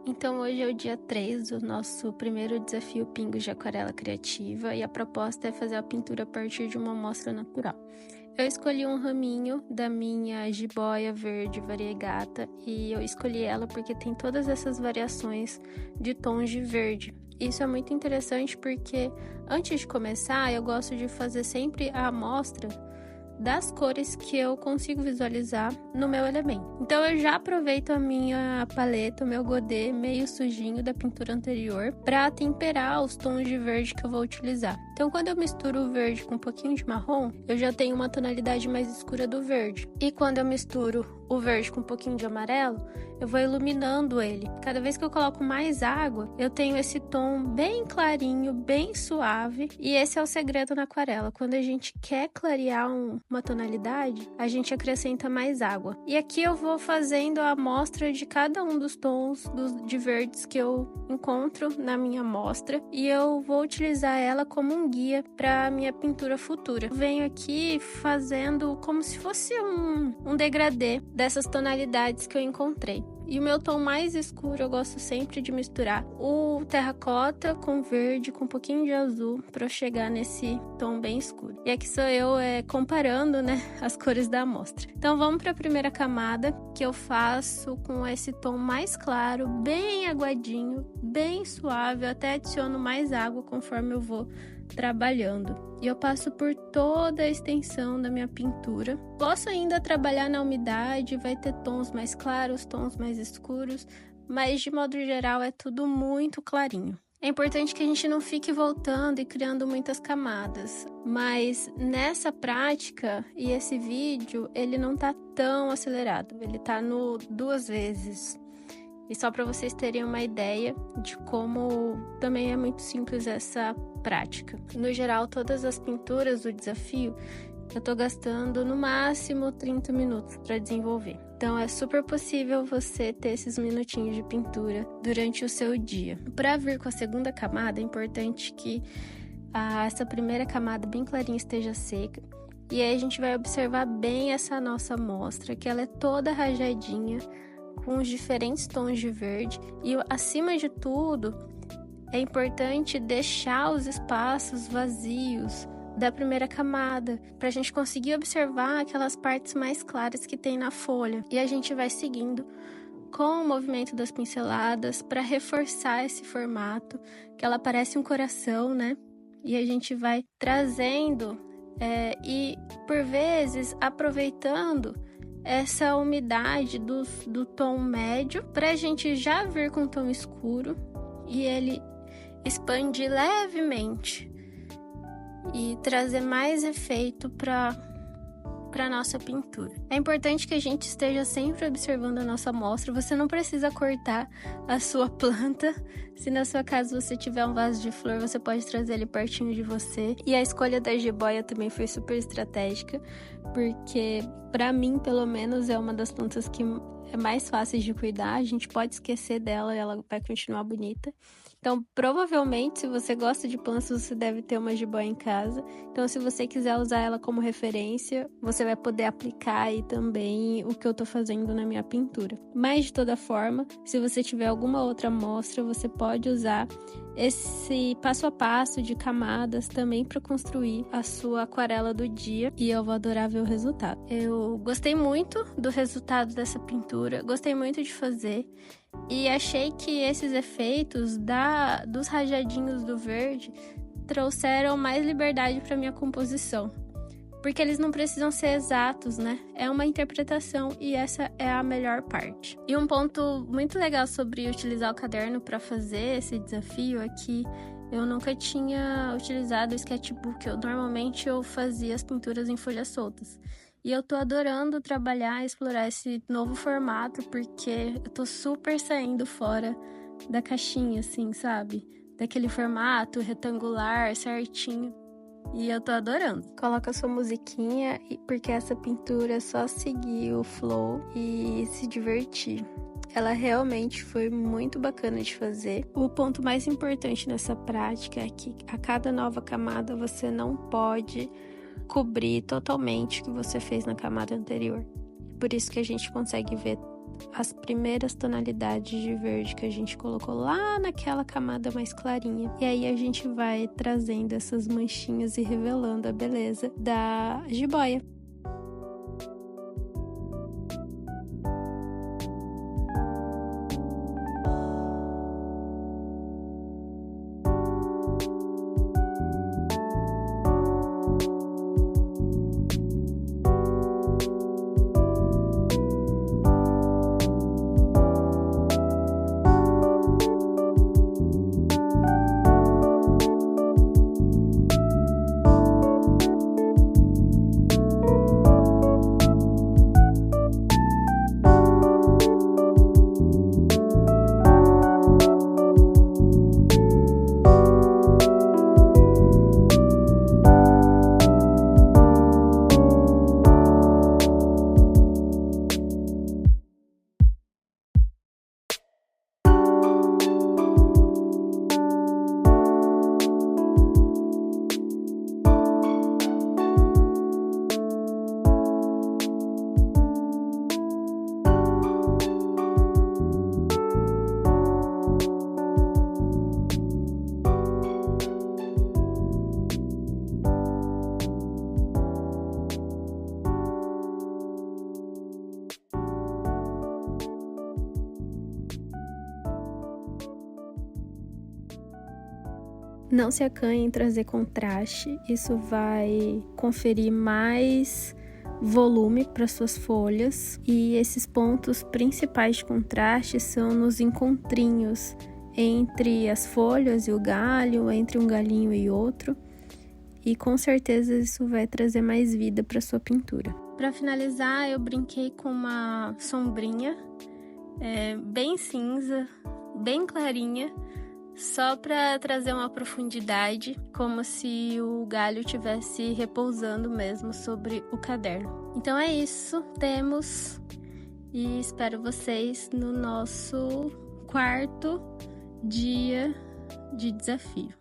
Então hoje é o dia 3 do nosso primeiro desafio Pingos de Aquarela Criativa e a proposta é fazer a pintura a partir de uma amostra natural. Eu escolhi um raminho da minha jiboia verde variegata e eu escolhi ela porque tem todas essas variações de tons de verde. Isso é muito interessante porque antes de começar eu gosto de fazer sempre a amostra das cores que eu consigo visualizar no meu elemento. Então eu já aproveito a minha paleta, o meu godê meio sujinho da pintura anterior para temperar os tons de verde que eu vou utilizar. Então quando eu misturo o verde com um pouquinho de marrom, eu já tenho uma tonalidade mais escura do verde. E quando eu misturo o verde com um pouquinho de amarelo, eu vou iluminando ele. Cada vez que eu coloco mais água, eu tenho esse tom bem clarinho, bem suave. E esse é o segredo na aquarela. Quando a gente quer clarear uma tonalidade, a gente acrescenta mais água. E aqui eu vou fazendo a amostra de cada um dos tons de verdes que eu encontro na minha amostra. E eu vou utilizar ela como um guia para a minha pintura futura. Eu venho aqui fazendo como se fosse um degradê dessas tonalidades que eu encontrei. E o meu tom mais escuro eu gosto sempre de misturar o terracota com verde, com um pouquinho de azul, para chegar nesse tom bem escuro. E aqui sou eu comparando, as cores da amostra. Então vamos para a primeira camada, que eu faço com esse tom mais claro, bem aguadinho, bem suave. Eu até adiciono mais água conforme eu vou trabalhando. E eu passo por toda a extensão da minha pintura. Posso ainda trabalhar na umidade, vai ter tons mais claros, tons mais escuros, mas de modo geral é tudo muito clarinho. É importante que a gente não fique voltando e criando muitas camadas, mas nessa prática e esse vídeo, ele não tá tão acelerado, ele tá no 2 vezes. E só para vocês terem uma ideia de como também é muito simples essa prática. No geral, todas as pinturas do desafio, eu tô gastando no máximo 30 minutos para desenvolver. Então é super possível você ter esses minutinhos de pintura durante o seu dia. Para vir com a segunda camada, é importante que essa primeira camada bem clarinha esteja seca. E aí a gente vai observar bem essa nossa amostra, que ela é toda rajadinha, com os diferentes tons de verde. E acima de tudo, é importante deixar os espaços vazios da primeira camada, para a gente conseguir observar aquelas partes mais claras que tem na folha. E a gente vai seguindo com o movimento das pinceladas para reforçar esse formato, que ela parece um coração, E a gente vai trazendo e, por vezes, aproveitando essa umidade do tom médio para a gente já vir com o tom escuro e ele expandir levemente e trazer mais efeito para nossa pintura. É importante que a gente esteja sempre observando a nossa amostra. Você não precisa cortar a sua planta. Se na sua casa você tiver um vaso de flor, você pode trazer ele pertinho de você. E a escolha da jiboia também foi super estratégica, porque para mim, pelo menos, é uma das plantas que é mais fácil de cuidar. A gente pode esquecer dela e ela vai continuar bonita. Então, provavelmente, se você gosta de plantas, você deve ter uma jiboia em casa. Então, se você quiser usar ela como referência, você vai poder aplicar aí também o que eu tô fazendo na minha pintura. Mas, de toda forma, se você tiver alguma outra amostra, você pode usar esse passo a passo de camadas também para construir a sua aquarela do dia. E eu vou adorar ver o resultado. Eu gostei muito do resultado dessa pintura, gostei muito de fazer. E achei que esses efeitos dos rajadinhos do verde trouxeram mais liberdade para minha composição. Porque eles não precisam ser exatos, É uma interpretação e essa é a melhor parte. E um ponto muito legal sobre utilizar o caderno para fazer esse desafio é que eu nunca tinha utilizado o sketchbook. Normalmente eu fazia as pinturas em folhas soltas. E eu tô adorando trabalhar e explorar esse novo formato, porque eu tô super saindo fora da caixinha, assim, sabe? Daquele formato retangular, certinho. E eu tô adorando. Coloca a sua musiquinha, porque essa pintura é só seguir o flow e se divertir. Ela realmente foi muito bacana de fazer. O ponto mais importante nessa prática é que a cada nova camada você não pode cobrir totalmente o que você fez na camada anterior. Por isso que a gente consegue ver as primeiras tonalidades de verde que a gente colocou lá naquela camada mais clarinha. E aí a gente vai trazendo essas manchinhas e revelando a beleza da jiboia. Não se acanhe em trazer contraste, isso vai conferir mais volume para suas folhas, e esses pontos principais de contraste são nos encontrinhos entre as folhas e o galho, entre um galhinho e outro, e com certeza isso vai trazer mais vida para sua pintura. Para finalizar, eu brinquei com uma sombrinha bem cinza, bem clarinha, só para trazer uma profundidade, como se o galho estivesse repousando mesmo sobre o caderno. Então é isso, temos, e espero vocês no nosso 4º dia de desafio.